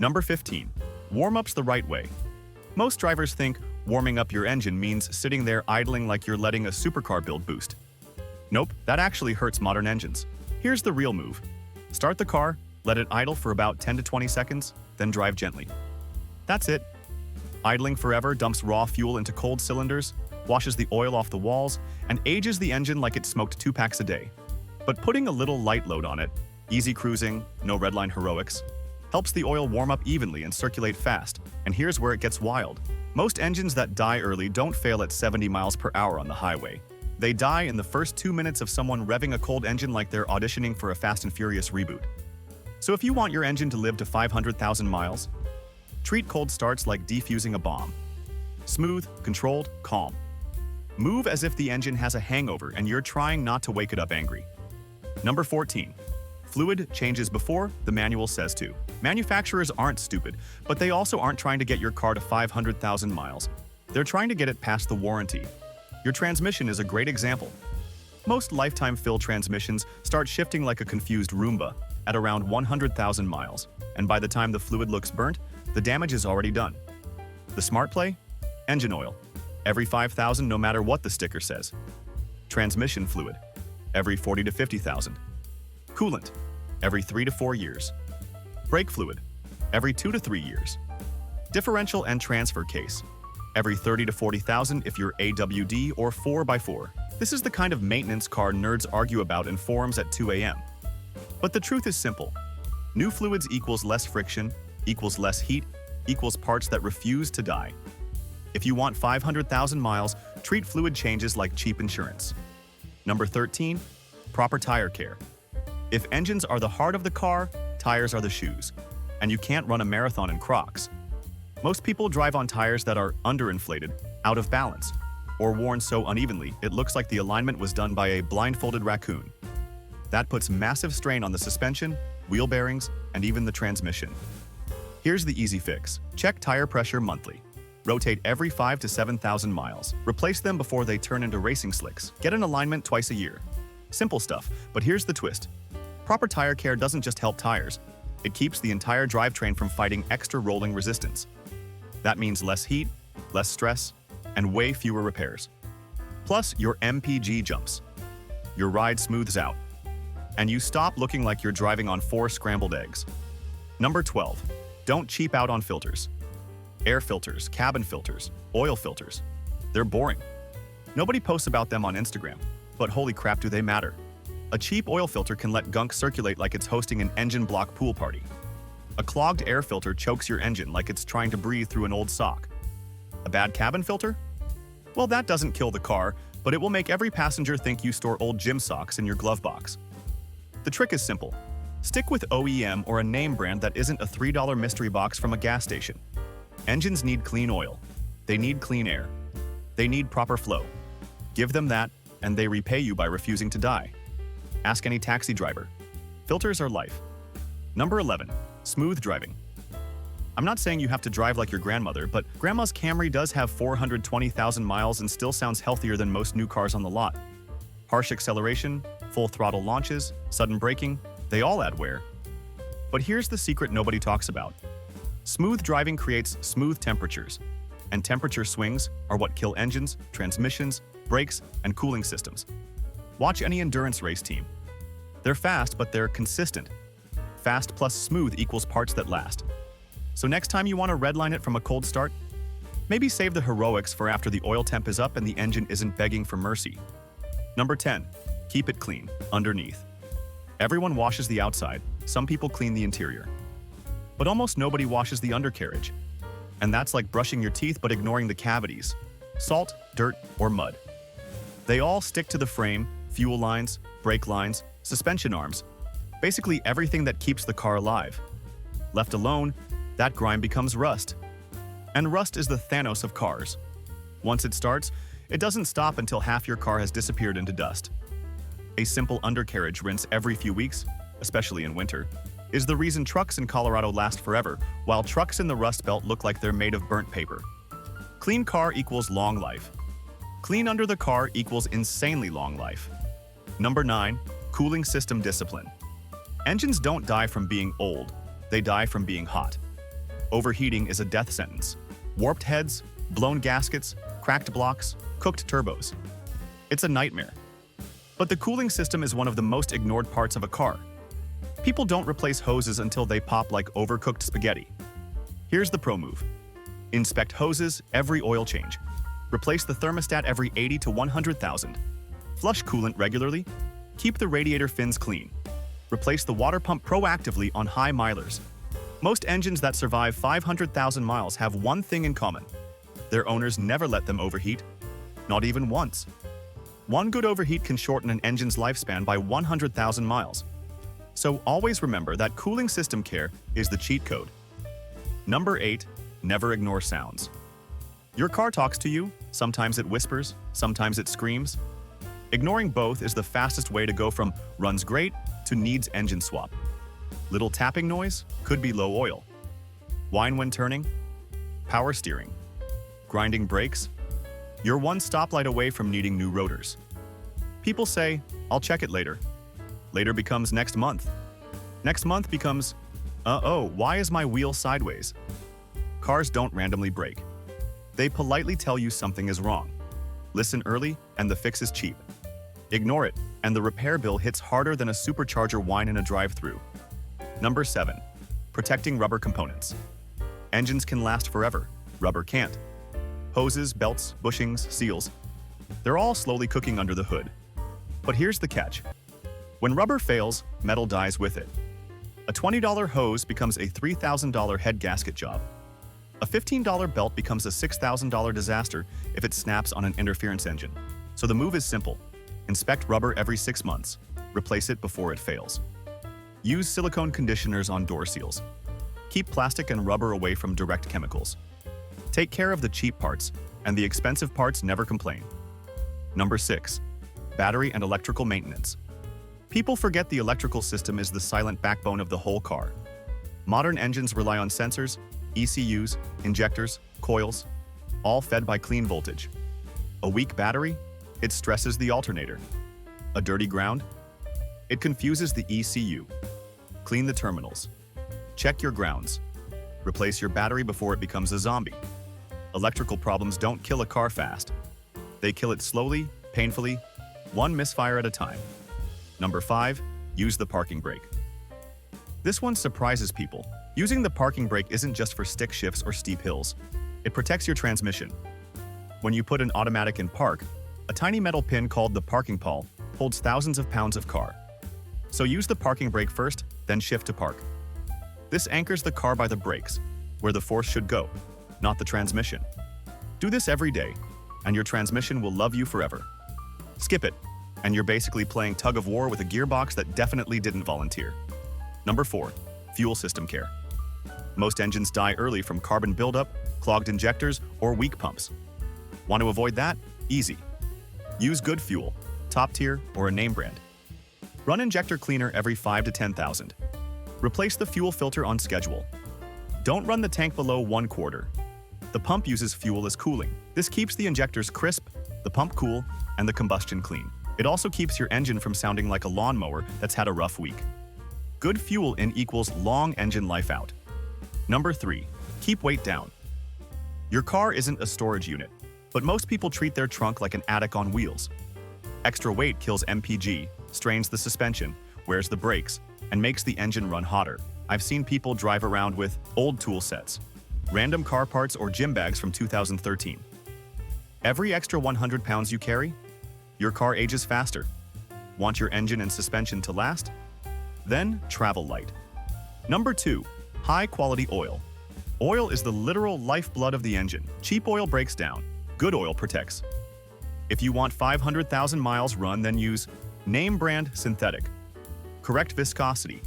Number 15. Warm-ups the right way. Most drivers think warming up your engine means sitting there idling like you're letting a supercar build boost. Nope, that actually hurts modern engines. Here's the real move. Start the car, let it idle for about 10 to 20 seconds, then drive gently. That's it. Idling forever dumps raw fuel into cold cylinders, washes the oil off the walls, and ages the engine like it smoked 2 packs a day. But putting a little light load on it, easy cruising, no redline heroics, helps the oil warm up evenly and circulate fast. And here's where it gets wild. Most engines that die early don't fail at 70 miles per hour on the highway. They die in the first 2 minutes of someone revving a cold engine like they're auditioning for a Fast and Furious reboot. So if you want your engine to live to 500,000 miles, treat cold starts like defusing a bomb. Smooth, controlled, calm. Move as if the engine has a hangover and you're trying not to wake it up angry. Number 14. Fluid changes before the manual says to. Manufacturers aren't stupid, but they also aren't trying to get your car to 500,000 miles. They're trying to get it past the warranty. Your transmission is a great example. Most lifetime fill transmissions start shifting like a confused Roomba at around 100,000 miles, and by the time the fluid looks burnt, the damage is already done. The smart play? Engine oil. Every 5,000 no matter what the sticker says. Transmission fluid. Every 40 to 50,000. Coolant. Every 3 to 4 years. Brake fluid. Every 2 to 3 years. Differential and transfer case. Every 30 to 40,000 if you're AWD or 4x4. This is the kind of maintenance car nerds argue about in forums at 2 a.m. But the truth is simple. New fluids equals less friction, equals less heat, equals parts that refuse to die. If you want 500,000 miles, treat fluid changes like cheap insurance. Number 13. Proper tire care. If engines are the heart of the car, tires are the shoes. And you can't run a marathon in Crocs. Most people drive on tires that are underinflated, out of balance, or worn so unevenly it looks like the alignment was done by a blindfolded raccoon. That puts massive strain on the suspension, wheel bearings, and even the transmission. Here's the easy fix. Check tire pressure monthly. Rotate every 5 to 7,000 miles. Replace them before they turn into racing slicks. Get an alignment twice a year. Simple stuff, but here's the twist. Proper tire care doesn't just help tires. It keeps the entire drivetrain from fighting extra rolling resistance. That means less heat, less stress, and way fewer repairs. Plus, your MPG jumps. Your ride smooths out. And you stop looking like you're driving on 4 scrambled eggs. Number 12. Don't cheap out on filters. Air filters, cabin filters, oil filters. They're boring. Nobody posts about them on Instagram, but holy crap do they matter. A cheap oil filter can let gunk circulate like it's hosting an engine block pool party. A clogged air filter chokes your engine like it's trying to breathe through an old sock. A bad cabin filter? Well, that doesn't kill the car, but it will make every passenger think you store old gym socks in your glove box. The trick is simple. Stick with OEM or a name brand that isn't a $3 mystery box from a gas station. Engines need clean oil. They need clean air. They need proper flow. Give them that, and they repay you by refusing to die. Ask any taxi driver. Filters are life. Number 11. Smooth driving. I'm not saying you have to drive like your grandmother, but Grandma's Camry does have 420,000 miles and still sounds healthier than most new cars on the lot. Harsh acceleration, full throttle launches, sudden braking, they all add wear. But here's the secret nobody talks about. Smooth driving creates smooth temperatures, and temperature swings are what kill engines, transmissions, brakes, and cooling systems. Watch any endurance race team. They're fast, but they're consistent. Fast plus smooth equals parts that last. So next time you want to redline it from a cold start, maybe save the heroics for after the oil temp is up and the engine isn't begging for mercy. Number 10. Keep it clean, underneath. Everyone washes the outside, some people clean the interior. But almost nobody washes the undercarriage. And that's like brushing your teeth but ignoring the cavities. Salt, dirt, or mud. They all stick to the frame, fuel lines, brake lines, suspension arms, basically everything that keeps the car alive. Left alone, that grime becomes rust. And rust is the Thanos of cars. Once it starts, it doesn't stop until half your car has disappeared into dust. A simple undercarriage rinse every few weeks, especially in winter, is the reason trucks in Colorado last forever, while trucks in the Rust Belt look like they're made of burnt paper. Clean car equals long life. Clean under the car equals insanely long life. Number 9. Cooling system discipline. Engines don't die from being old, they die from being hot. Overheating is a death sentence. Warped heads, blown gaskets, cracked blocks, cooked turbos. It's a nightmare. But the cooling system is one of the most ignored parts of a car. People don't replace hoses until they pop like overcooked spaghetti. Here's the pro move. Inspect hoses every oil change. Replace the thermostat every 80 to 100,000. Flush coolant regularly. Keep the radiator fins clean. Replace the water pump proactively on high milers. Most engines that survive 500,000 miles have one thing in common. Their owners never let them overheat, not even once. One good overheat can shorten an engine's lifespan by 100,000 miles. So always remember that cooling system care is the cheat code. Number 8. Never ignore sounds. Your car talks to you, sometimes it whispers, sometimes it screams. Ignoring both is the fastest way to go from runs great to needs engine swap. Little tapping noise could be low oil. Whine when turning, power steering. Grinding brakes, you're one stoplight away from needing new rotors. People say, I'll check it later. Later becomes next month. Next month becomes, why is my wheel sideways? Cars don't randomly break. They politely tell you something is wrong. Listen early, and the fix is cheap. Ignore it, and the repair bill hits harder than a supercharger whine in a drive-thru. Number 7. Protecting rubber components. Engines can last forever. Rubber can't. Hoses, belts, bushings, seals. They're all slowly cooking under the hood. But here's the catch. When rubber fails, metal dies with it. A $20 hose becomes a $3,000 head gasket job. A $15 belt becomes a $6,000 disaster if it snaps on an interference engine. So the move is simple. Inspect rubber every 6 months. Replace it before it fails. Use silicone conditioners on door seals. Keep plastic and rubber away from direct chemicals. Take care of the cheap parts, and the expensive parts never complain. Number 6. Battery and electrical maintenance. People forget the electrical system is the silent backbone of the whole car. Modern engines rely on sensors, ECUs, injectors, coils, all fed by clean voltage. A weak battery? It stresses the alternator. A dirty ground? It confuses the ECU. Clean the terminals. Check your grounds. Replace your battery before it becomes a zombie. Electrical problems don't kill a car fast. They kill it slowly, painfully, one misfire at a time. Number 5. Use the parking brake. This one surprises people. Using the parking brake isn't just for stick shifts or steep hills. It protects your transmission. When you put an automatic in park, a tiny metal pin called the parking pawl holds thousands of pounds of car. So use the parking brake first, then shift to park. This anchors the car by the brakes, where the force should go, not the transmission. Do this every day, and your transmission will love you forever. Skip it, and you're basically playing tug of war with a gearbox that definitely didn't volunteer. Number 4. Fuel system care. Most engines die early from carbon buildup, clogged injectors, or weak pumps. Want to avoid that? Easy. Use good fuel, top tier, or a name brand. Run injector cleaner every 5 to 10,000. Replace the fuel filter on schedule. Don't run the tank below 1/4. The pump uses fuel as cooling. This keeps the injectors crisp, the pump cool, and the combustion clean. It also keeps your engine from sounding like a lawnmower that's had a rough week. Good fuel in equals long engine life out. Number 3. Keep weight down. Your car isn't a storage unit, but most people treat their trunk like an attic on wheels. Extra weight kills MPG, strains the suspension, wears the brakes, and makes the engine run hotter. I've seen people drive around with old tool sets, random car parts, or gym bags from 2013. Every extra 100 pounds you carry, your car ages faster. Want your engine and suspension to last? Then travel light. Number 2. High-quality oil. Oil is the literal lifeblood of the engine. Cheap oil breaks down. Good oil protects. If you want 500,000 miles run, then use name brand synthetic. Correct viscosity.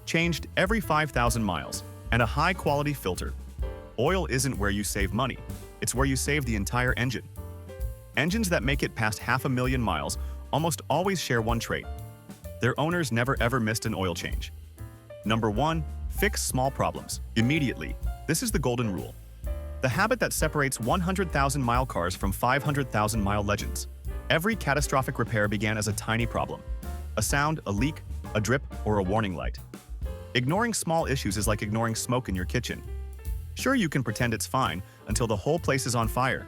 Changed every 5,000 miles. And a high-quality filter. Oil isn't where you save money. It's where you save the entire engine. Engines that make it past 500,000 miles almost always share one trait. Their owners never ever missed an oil change. Number 1. Fix small problems immediately. This is the golden rule. The habit that separates 100,000-mile cars from 500,000-mile legends. Every catastrophic repair began as a tiny problem. A sound, a leak, a drip, or a warning light. Ignoring small issues is like ignoring smoke in your kitchen. Sure, you can pretend it's fine until the whole place is on fire.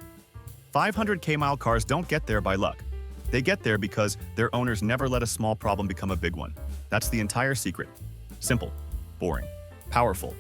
500k-mile cars don't get there by luck. They get there because their owners never let a small problem become a big one. That's the entire secret. Simple, boring, powerful,